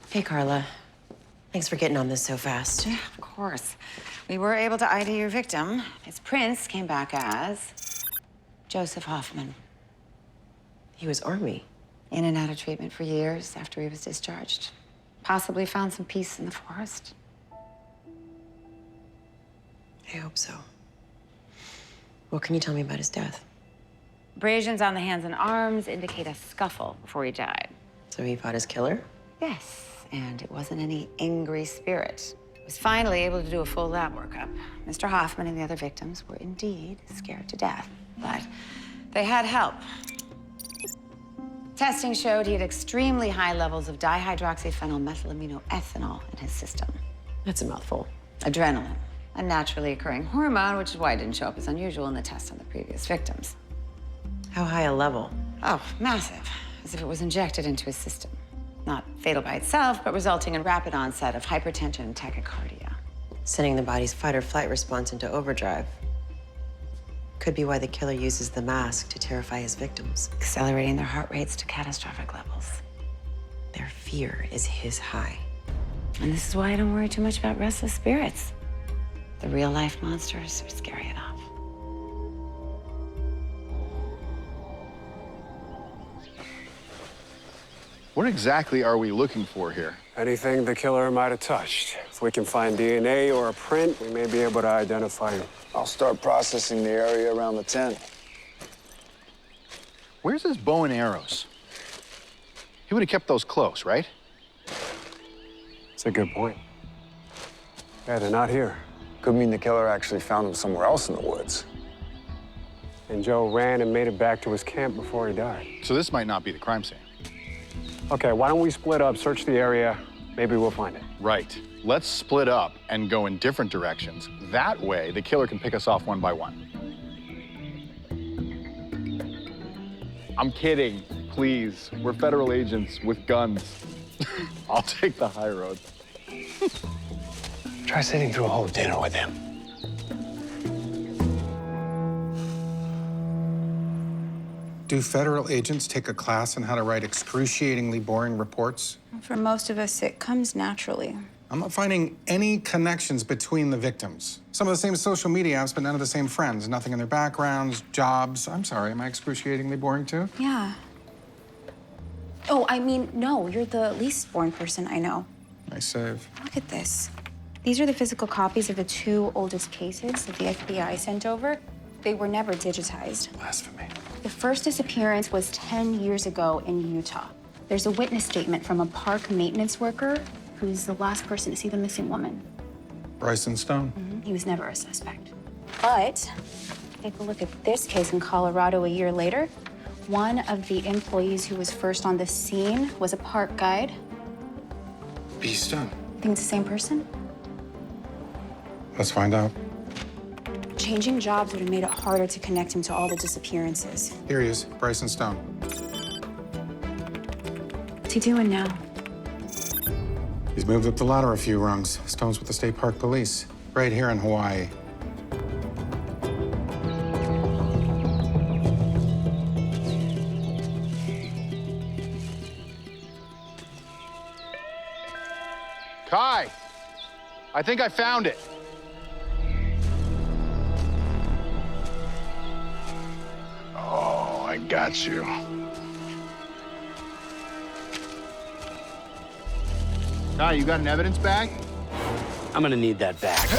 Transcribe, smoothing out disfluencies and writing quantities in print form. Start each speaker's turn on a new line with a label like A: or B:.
A: Hey, Carla. Thanks for getting on this so fast.
B: Yeah, of course. We were able to ID your victim. His prince came back as Joseph Hoffman.
A: He was Army.
B: In and out of treatment for years after he was discharged. Possibly found some peace in the forest.
A: I hope so. What can you tell me about his death?
B: Abrasions on the hands and arms indicate a scuffle before he died.
A: So he fought his killer?
B: Yes, and it wasn't any angry spirit. He was finally able to do a full lab workup. Mr. Hoffman and the other victims were indeed scared to death, but they had help. Testing showed he had extremely high levels of dihydroxyphenylmethylaminoethanol in his system.
A: That's a mouthful.
B: Adrenaline, a naturally occurring hormone, which is why it didn't show up as unusual in the test on the previous victims.
A: How high a level?
B: Oh, massive, as if it was injected into his system. Not fatal by itself, but resulting in rapid onset of hypertension and tachycardia.
A: Sending the body's fight or flight response into overdrive. Could be why the killer uses the mask to terrify his victims.
B: Accelerating their heart rates to catastrophic levels.
A: Their fear is his high.
B: And this is why I don't worry too much about restless spirits. The real-life monsters are scary enough.
C: What exactly are we looking for here?
D: Anything the killer might have touched. If we can find DNA or a print, we may be able to identify him.
E: I'll start processing the area around the tent.
C: Where's his bow and arrows? He would have kept those close, right?
D: It's a good point. Yeah, they're not here.
E: Could mean the killer actually found them somewhere else in the woods.
D: And Joe ran and made it back to his camp before he died.
C: So this might not be the crime scene.
D: Okay, why don't we split up, search the area, maybe we'll find it.
C: Right. Let's split up and go in different directions. That way, the killer can pick us off one by one. I'm kidding, please. We're federal agents with guns. I'll take the high road.
D: Try sitting through a whole dinner with him.
F: Do federal agents take a class on how to write excruciatingly boring reports?
G: For most of us, it comes naturally.
F: I'm not finding any connections between the victims. Some of the same social media apps, but none of the same friends. Nothing in their backgrounds, jobs. I'm sorry, am I excruciatingly boring too?
G: Yeah. Oh, I mean, no, you're the least boring person I know.
F: Nice save.
G: Look at this. These are the physical copies of the 2 oldest cases that the FBI sent over. They were never digitized.
F: Blasphemy.
G: The first disappearance was 10 years ago in Utah. There's a witness statement from a park maintenance worker who's the last person to see the missing woman.
F: Bryson Stone.
G: He was never a suspect. But take a look at this case in Colorado a year later. One of the employees who was first on the scene was a park guide.
F: B. Stone.
G: Think it's the same person?
F: Let's find out.
G: Changing jobs would have made it harder to connect him to all the disappearances.
F: Here he is, Bryson Stone.
G: What's he doing now?
F: He's moved up the ladder a few rungs. Stone's with the State Park Police, right here in Hawaii.
C: Kai, I think I found it.
E: Oh, I got you.
C: Kai, you got an evidence bag?
H: I'm gonna need that back.